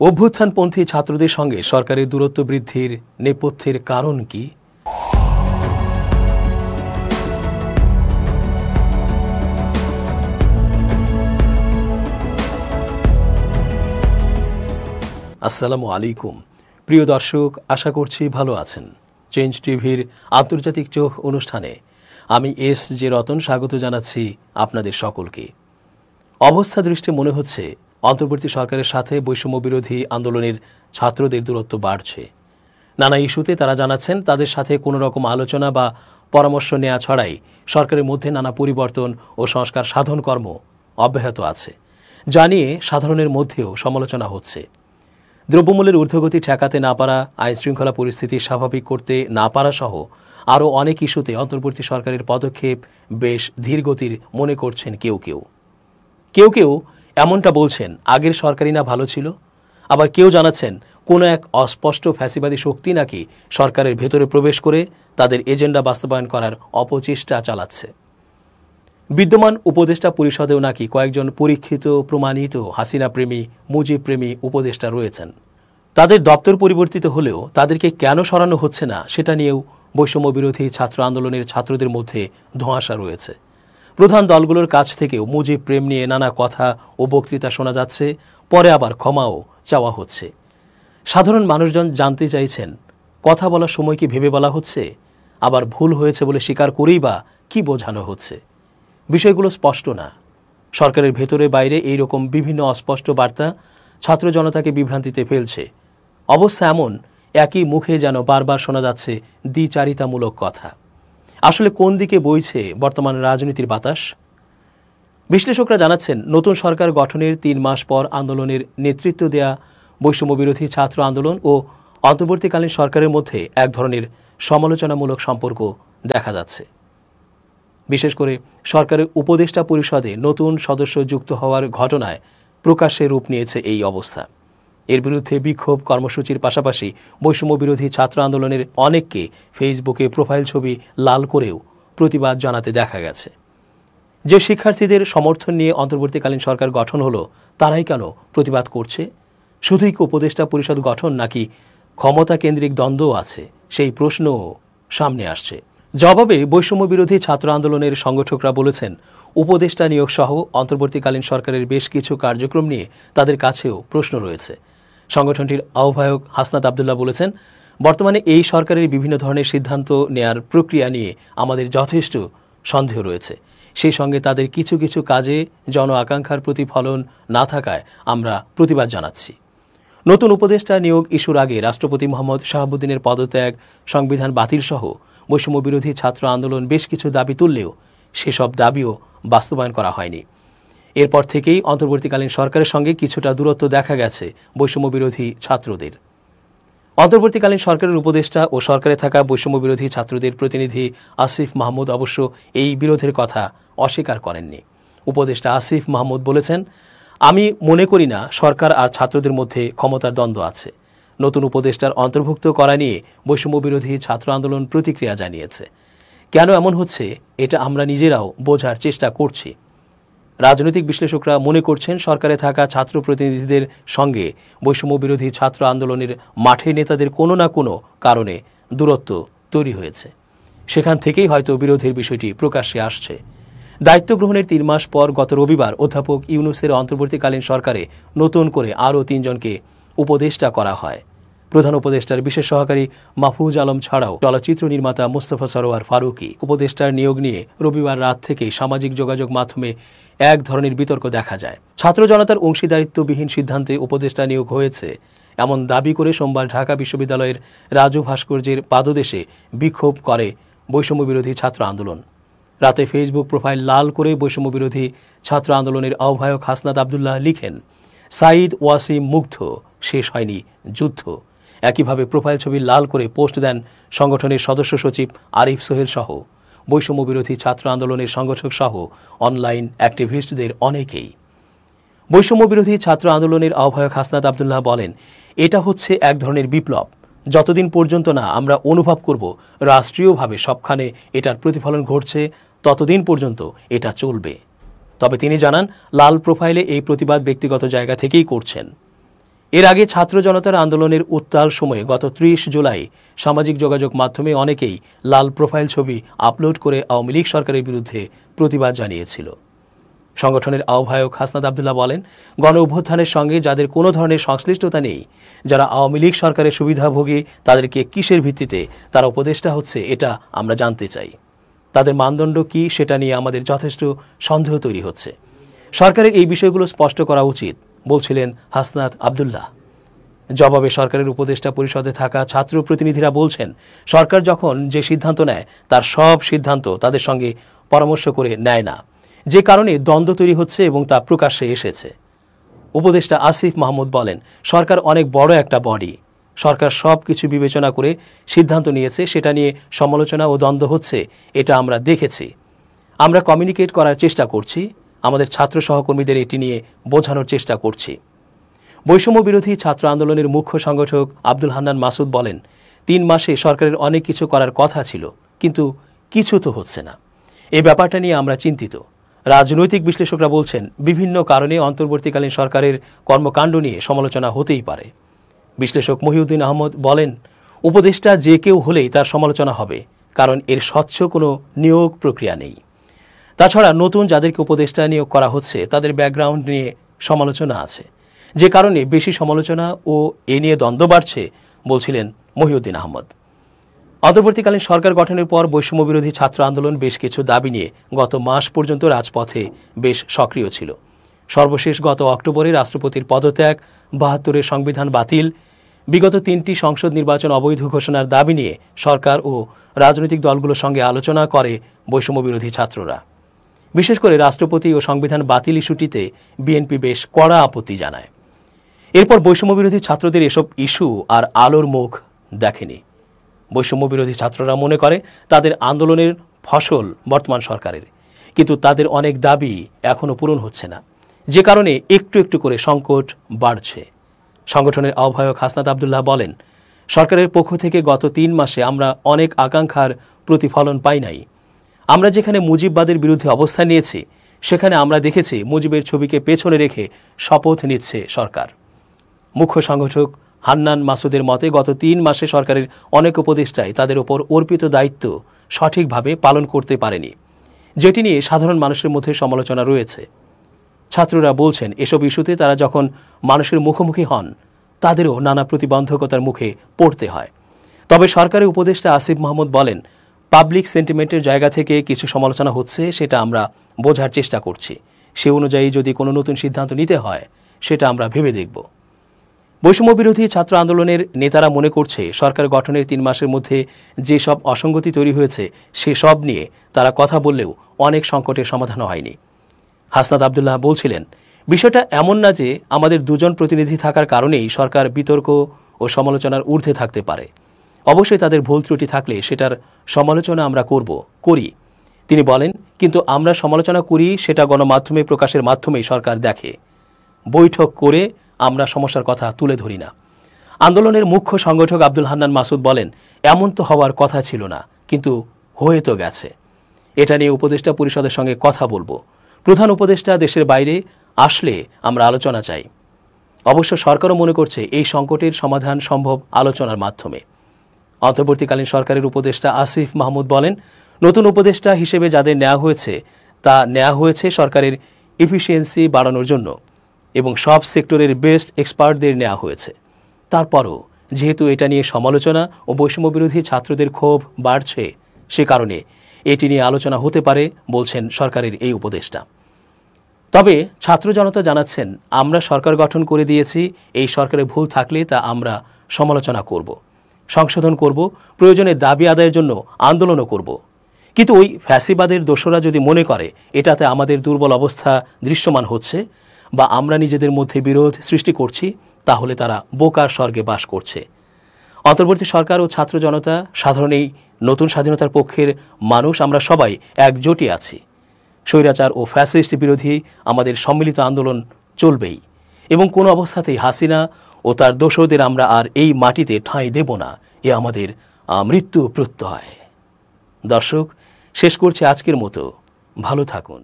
অভ্যুত্থানপন্থী ছাত্রদের সঙ্গে সরকারের দূরত্ব বৃদ্ধির নেপথ্যের কারণ কি? আসসালামু আলাইকুম প্রিয় দর্শক, আশা করছি ভালো আছেন। চেঞ্জ টিভির আন্তর্জাতিক চোখ অনুষ্ঠানে আমি এস.জে. রতন স্বাগত জানাচ্ছি আপনাদের সকলকে। অবস্থা দৃষ্টে মনে হচ্ছে অন্তর্বর্তী সরকারের সাথে বৈষম্য বিরোধী আন্দোলনের ছাত্রদের দূরত্ব বাড়ছে। নানা ইস্যুতে তারা জানাচ্ছেন তাদের সাথে কোনো রকম আলোচনা বা পরামর্শ নেওয়া ছাড়াই সরকারের মধ্যে নানা পরিবর্তন ও সংস্কার সাধন কর্ম অব্যাহত আছে, যা নিয়ে সাধারণের মধ্যেও সমালোচনা হচ্ছে। দ্রব্যমূল্যের ঊর্ধ্বগতি ঠেকাতে না পারা, আইনশৃঙ্খলা পরিস্থিতি স্বাভাবিক করতে না পারা সহ আরও অনেক ইস্যুতে অন্তর্বর্তী সরকারের পদক্ষেপ বেশ ধীরগতির মনে করছেন কেউ কেউ এমনটা বলছেন আগের সরকারই না ভালো ছিল। আবার কেউ জানাচ্ছেন কোনো এক অস্পষ্ট ফ্যাসিবাদী শক্তি নাকি সরকারের ভেতরে প্রবেশ করে তাদের এজেন্ডা বাস্তবায়ন করার অপচেষ্টা চালাচ্ছে। বিদ্যমান উপদেষ্টা পরিষদেও নাকি কয়েকজন পরীক্ষিত প্রমাণিত হাসিনা প্রেমী, মুজিব প্রেমী উপদেষ্টা রয়েছেন। তাদের দপ্তর পরিবর্তিত হলেও তাদেরকে কেন সরানো হচ্ছে না সেটা নিয়েও বৈষম্য বিরোধী ছাত্র আন্দোলনের ছাত্রদের মধ্যে ধোঁয়াশা রয়েছে। প্রধান দলগুলোর কাছ থেকেও মুজিব প্রেম নিয়ে নানা কথা ও বক্তৃতা শোনা যাচ্ছে, পরে আবার ক্ষমাও চাওয়া হচ্ছে। সাধারণ মানুষজন জানতে চাইছেন, কথা বলার সময় কি ভেবে বলা হচ্ছে, আবার ভুল হয়েছে বলে স্বীকার করেই বা কি বোঝানো হচ্ছে? বিষয়গুলো স্পষ্ট না। সরকারের ভেতরে বাইরে এইরকম বিভিন্ন অস্পষ্ট বার্তা ছাত্র জনতাকে বিভ্রান্তিতে ফেলছে। অবস্থা এমন, একই মুখে যেন বারবার শোনা যাচ্ছে দ্বিচারিতামূলক কথা। আসলে কোন দিকে বইছে বর্তমান রাজনীতির বাতাস? বিশ্লেষকরা জানাচ্ছেন, নতুন সরকার গঠনের 3 মাস পর আন্দোলনের নেতৃত্ব দেয়া বৈষম্য বিরোধী ছাত্র আন্দোলন ও অন্তর্বর্তীকালীন সরকারের মধ্যে এক ধরনের সমালোচনামূলক সম্পর্ক দেখা যাচ্ছে। বিশেষ করে সরকারের উপদেষ্টা পরিষদে নতুন সদস্য যুক্ত হওয়ার ঘটনায় প্রকাশ্যে রূপ নিয়েছে এই অবস্থা। এর বিরুদ্ধে বিক্ষোভ কর্মসূচির পাশাপাশি বৈষম্য বিরোধী ছাত্র আন্দোলনের অনেককে ফেসবুকে প্রোফাইল ছবি লাল করেও প্রতিবাদ জানাতে দেখা গেছে। যে শিক্ষার্থীদের সমর্থন নিয়ে অন্তর্বর্তীকালীন সরকার গঠন হলো, তারাই কেন প্রতিবাদ করছে? শুধুই কি উপদেষ্টা পরিষদ গঠন, নাকি ক্ষমতা কেন্দ্রিক দ্বন্দ্বও আছে, সেই প্রশ্নও সামনে আসছে। জবাবে বৈষম্য বিরোধী ছাত্র আন্দোলনের সংগঠকরা বলেছেন, উপদেষ্টা নিয়োগ সহ অন্তর্বর্তীকালীন সরকারের বেশ কিছু কার্যক্রম নিয়ে তাদের কাছেও প্রশ্ন রয়েছে। সংগঠনটির আহ্বায়ক হাসনাত আবদুল্লাহ বলেছেন, বর্তমানে এই সরকারের বিভিন্ন ধরনের সিদ্ধান্ত নেয়ার প্রক্রিয়া নিয়ে আমাদের যথেষ্ট সন্দেহ রয়েছে। সেই সঙ্গে তাদের কিছু কিছু কাজে জন আকাঙ্ক্ষার প্রতিফলন না থাকায় আমরা প্রতিবাদ জানাচ্ছি। নতুন উপদেষ্টা নিয়োগ ইস্যুর আগে রাষ্ট্রপতি মোহাম্মদ শাহাবুদ্দিনের পদত্যাগ, সংবিধান বাতিল সহ বৈষম্য বিরোধী ছাত্র আন্দোলন বেশ কিছু দাবি তুললেও সেসব দাবিও বাস্তবায়ন করা হয়নি। এরপর থেকেই অন্তর্বর্তীকালীন সরকারের সঙ্গে কিছুটা দূরত্ব দেখা গেছে বৈষম্য বিরোধী ছাত্রদের। অন্তর্বর্তীকালীন সরকারের উপদেষ্টা ও সরকারে থাকা বৈষম্য বিরোধী ছাত্রদের প্রতিনিধি আসিফ মাহমুদ অবশ্য এই বিরোধের কথা অস্বীকার করেননি। উপদেষ্টা আসিফ মাহমুদ বলেছেন, আমি মনে করি না সরকার আর ছাত্রদের মধ্যে ক্ষমতার দ্বন্দ্ব আছে। নতুন উপদেষ্টার অন্তর্ভুক্ত করা নিয়ে বৈষম্য বিরোধী ছাত্র আন্দোলন প্রতিক্রিয়া জানিয়েছে। কেন এমন হচ্ছে এটা আমরা নিজেরাও বোঝার চেষ্টা করছি। রাজনৈতিক বিশ্লেষকরা মনে করছেন, সরকারে থাকা ছাত্র প্রতিনিধিদের সঙ্গে বৈষম্য বিরোধী ছাত্র আন্দোলনের মাঠের নেতাদের কোনো না কোনো কারণে দূরত্ব তৈরি হয়েছে। সেখান থেকেই হয়তো বিরোধের বিষয়টি প্রকাশ্যে আসছে। দায়িত্ব গ্রহণের 3 মাস পর গত রবিবার অধ্যাপক ইউনূসের অন্তর্বর্তীকালীন সরকারে নতুন করে আরও 3 জনকে উপদেষ্টা করা হয়। প্রধান উপদেষ্টার বিশেষ সহকারী মাহফুজ আলম ছাড়াও চলচ্চিত্র নির্মাতা মুস্তফা সরোয়ার ফারুকী উপদেষ্টার নিয়োগ নিয়ে রবিবার রাত থেকে সামাজিক যোগাযোগ মাধ্যমে এক ধরনের বিতর্ক দেখা যায়। ছাত্র জনতার অংশীদারিত্ববিহীন সিদ্ধান্তে উপদেষ্টা নিয়োগ হয়েছে এমন দাবি করে সোমবার ঢাকা বিশ্ববিদ্যালয়ের রাজু ভাস্কর্যের পাদদেশে বিক্ষোভ করে বৈষম্য বিরোধী ছাত্র আন্দোলন। রাতে ফেসবুক প্রোফাইল লাল করে বৈষম্য বিরোধী ছাত্র আন্দোলনের আহ্বায়ক হাসনাত আবদুল্লাহ লিখেন, সাঈদ ওয়াসিম মুগ্ধ, শেষ হয়নি যুদ্ধ। একইভাবে প্রোফাইল ছবি লাল করে পোস্ট দেন সংগঠনের সদস্য সচিব আরিফ সোহেল সহ বৈষম্য বিরোধী ছাত্র আন্দোলনের সংগঠক সহ অনলাইন অ্যাক্টিভিস্টদের অনেকেই। বৈষম্য বিরোধী ছাত্র আন্দোলনের আহ্বায়ক হাসনাত আবদুল্লাহ বলেন, এটা হচ্ছে এক ধরনের বিপ্লব। যতদিন পর্যন্ত না আমরা অনুভব করব রাষ্ট্রীয়ভাবে সবখানে এটার প্রতিফলন ঘটছে, ততদিন পর্যন্ত এটা চলবে। তবে তিনি জানান, লাল প্রোফাইলে এই প্রতিবাদ ব্যক্তিগত জায়গা থেকেই করছেন। এর আগে ছাত্র জনতার আন্দোলনের উত্তাল সময়ে গত ৩০ জুলাই সামাজিক যোগাযোগ মাধ্যমে অনেকেই লাল প্রোফাইল ছবি আপলোড করে আওয়ামী লীগ সরকারের বিরুদ্ধে প্রতিবাদ জানিয়েছিল। সংগঠনের আহ্বায়ক হাসনাত আব্দুল্লাহ বলেন, গণ অভ্যুত্থানের সঙ্গে যাদের কোনো ধরনের সংশ্লিষ্টতা নেই, যারা আওয়ামী লীগ সরকারের সুবিধাভোগী, তাদেরকে কিসের ভিত্তিতে তারা উপদেষ্টা হচ্ছে এটা আমরা জানতে চাই। তাদের মানদণ্ড কি সেটা নিয়ে আমাদের যথেষ্ট সন্দেহ তৈরি হচ্ছে। সরকারের এই বিষয়গুলো স্পষ্ট করা উচিত বলছিলেন হাসনাত আব্দুল্লাহ। জবাবে সরকারের উপদেষ্টা পরিষদে থাকা ছাত্র প্রতিনিধিরা বলছেন, সরকার যখন যে সিদ্ধান্ত নেয় তার সব সিদ্ধান্ত তাদের সঙ্গে পরামর্শ করে নেয় না, যে কারণে দ্বন্দ্ব তৈরি হচ্ছে এবং তা প্রকাশ্যে এসেছে। উপদেষ্টা আসিফ মাহমুদ বলেন, সরকার অনেক বড় একটা বডি, সরকার সব কিছু বিবেচনা করে সিদ্ধান্ত নিয়েছে, সেটা নিয়ে সমালোচনা ও দ্বন্দ্ব হচ্ছে, এটা আমরা দেখেছি। আমরা কমিউনিকেট করার চেষ্টা করছি, আমাদের ছাত্র সহকর্মীদের এটি নিয়ে বোঝানোর চেষ্টা করছি। বৈষম্য বিরোধী ছাত্র আন্দোলনের মুখ্য সংগঠক আব্দুল হান্নান মাসুদ বলেন, ৩ মাসে সরকারের অনেক কিছু করার কথা ছিল, কিন্তু কিছু তো হচ্ছে না। এই ব্যাপারটা নিয়ে আমরা চিন্তিত। রাজনৈতিক বিশ্লেষকরা বলছেন, বিভিন্ন কারণে অন্তর্বর্তীকালীন সরকারের কর্মকাণ্ড নিয়ে সমালোচনা হতেই পারে। বিশ্লেষক মহিউদ্দিন আহমদ বলেন, উপদেষ্টা যে কেউ হলেই তার সমালোচনা হবে, কারণ এর স্বচ্ছ কোনো নিয়োগ প্রক্রিয়া নেই। তাছাড়া নতুন যাদেরকে উপদেষ্টা নিয়োগ করা হচ্ছে তাদের ব্যাকগ্রাউন্ড নিয়ে সমালোচনা আছে, যে কারণে বেশি সমালোচনা ও এ নিয়ে দ্বন্দ্ব বাড়ছে বলছিলেন মহিউদ্দিন আহমদ। অন্তর্বর্তীকালীন সরকার গঠনের পর বৈষম্য বিরোধী ছাত্র আন্দোলন বেশ কিছু দাবি নিয়ে গত মাস পর্যন্ত রাজপথে বেশ সক্রিয় ছিল। সর্বশেষ গত অক্টোবরে রাষ্ট্রপতির পদত্যাগ, ৭২-এর সংবিধান বাতিল, বিগত ৩টি সংসদ নির্বাচন অবৈধ ঘোষণার দাবি নিয়ে সরকার ও রাজনৈতিক দলগুলোর সঙ্গে আলোচনা করে বৈষম্য বিরোধী ছাত্ররা। বিশেষ করে রাষ্ট্রপতি ও সংবিধান বাতিল ইস্যুটিতে বিএনপি বেশ কড়া আপত্তি জানায়। এরপর বৈষম্য বিরোধী ছাত্রদের এসব ইস্যু আর আলোর মুখ দেখেনি। বৈষম্য বিরোধী ছাত্ররা মনে করে তাদের আন্দোলনের ফসল বর্তমান সরকারের, কিন্তু তাদের অনেক দাবি এখনো পূরণ হচ্ছে না, যে কারণে একটু একটু করে সংকট বাড়ছে। সংগঠনের আহ্বায়ক হাসনাত আব্দুল্লাহ বলেন, সরকারের পক্ষ থেকে গত ৩ মাসে আমরা অনেক আকাঙ্ক্ষার প্রতিফলন পাই নাই। আমরা যেখানে মুজিববাদের বিরুদ্ধে অবস্থান নিয়েছি, সেখানে আমরা দেখেছি মুজিবের ছবিকে পেছনে রেখে শপথ নিচ্ছে সরকার। মুখ্য সংগঠক হান্নান মাসুদের মতে, গত ৩ মাসে সরকারের অনেক উপদেষ্টাই তাদের ওপর অর্পিত দায়িত্ব সঠিকভাবে পালন করতে পারেনি, যেটি নিয়ে সাধারণ মানুষের মধ্যে সমালোচনা রয়েছে। ছাত্ররা বলছেন, এসব ইস্যুতে তারা যখন মানুষের মুখোমুখি হন, তাদেরও নানা প্রতিবন্ধকতার মুখে পড়তে হয়। তবে সরকারের উপদেষ্টা আসিফ মাহমুদ বলেন, পাবলিক সেন্টিমেন্টের জায়গা থেকে কিছু সমালোচনা হচ্ছে, সেটা আমরা বোঝার চেষ্টা করছি। সে অনুযায়ী যদি কোনো নতুন সিদ্ধান্ত নিতে হয়, সেটা আমরা ভেবে দেখব। বৈষম্য বিরোধী ছাত্র আন্দোলনের নেতারা মনে করছে, সরকার গঠনের ৩ মাসের মধ্যে যেসব অসঙ্গতি তৈরি হয়েছে, সেসব নিয়ে তারা কথা বললেও অনেক সংকটের সমাধান হয়নি। হাসনাত আব্দুল্লাহ বলছিলেন, বিষয়টা এমন না যে আমাদের দুজন প্রতিনিধি থাকার কারণেই সরকার বিতর্ক ও সমালোচনার ঊর্ধ্বে থাকতে পারে। অবশ্যই তাদের ভুল ত্রুটি থাকলে সেটার সমালোচনা আমরা করি। তিনি বলেন, কিন্তু আমরা সমালোচনা করি সেটা গণমাধ্যমে প্রকাশের মাধ্যমেই সরকার দেখে। বৈঠক করে আমরা সমস্যার কথা তুলে ধরি না। আন্দোলনের মুখ্য সংগঠক আব্দুল হান্নান মাসুদ বলেন, এমন তো হওয়ার কথা ছিল না, কিন্তু হয়ে তো গেছে। এটা নিয়ে উপদেষ্টা পরিষদের সঙ্গে কথা বলবো। প্রধান উপদেষ্টা দেশের বাইরে আসলে আমরা আলোচনা চাই। অবশ্য সরকারও মনে করছে এই সংকটের সমাধান সম্ভব আলোচনার মাধ্যমে। অন্তর্বর্তীকালীন সরকারের উপদেষ্টা আসিফ মাহমুদ বলেন, নতুন উপদেষ্টা হিসেবে যাদের নেওয়া হয়েছে তা নেওয়া হয়েছে সরকারের এফিসিয়েন্সি বাড়ানোর জন্য এবং সব সেক্টরের বেস্ট এক্সপার্টদের নেওয়া হয়েছে। তারপরও যেহেতু এটা নিয়ে সমালোচনা ও বৈষম্য বিরোধী ছাত্রদের ক্ষোভ বাড়ছে, সে কারণে এটি নিয়ে আলোচনা হতে পারে বলছেন সরকারের এই উপদেষ্টা। তবে ছাত্র জনতা জানাচ্ছেন, আমরা সরকার গঠন করে দিয়েছি, এই সরকারের ভুল থাকলে তা আমরা সমালোচনা করব, সংশোধন করব, প্রয়োজনে দাবি আদায়ের জন্য আন্দোলনও করব। কিন্তু ওই ফ্যাসিবাদের দোসররা যদি মনে করে এটাতে আমাদের দুর্বল অবস্থা দৃশ্যমান হচ্ছে বা আমরা নিজেদের মধ্যে বিরোধ সৃষ্টি করছি, তাহলে তারা বোকার স্বর্গে বাস করছে। অন্তর্বর্তী সরকার ও ছাত্র জনতা, সাধারণ এই নতুন স্বাধীনতার পক্ষের মানুষ, আমরা সবাই একজোটই আছি। স্বৈরাচার ও ফ্যাসিস্ট বিরোধী আমাদের সম্মিলিত আন্দোলন চলবেই এবং কোনো অবস্থাতেই হাসিনা ও তার দোসরদের আমরা আর এই মাটিতে ঠাঁই দেব না, এ আমাদের মৃত্যু প্রত্যয়। দর্শক, শেষ করছি আজকের মতো। ভালো থাকুন।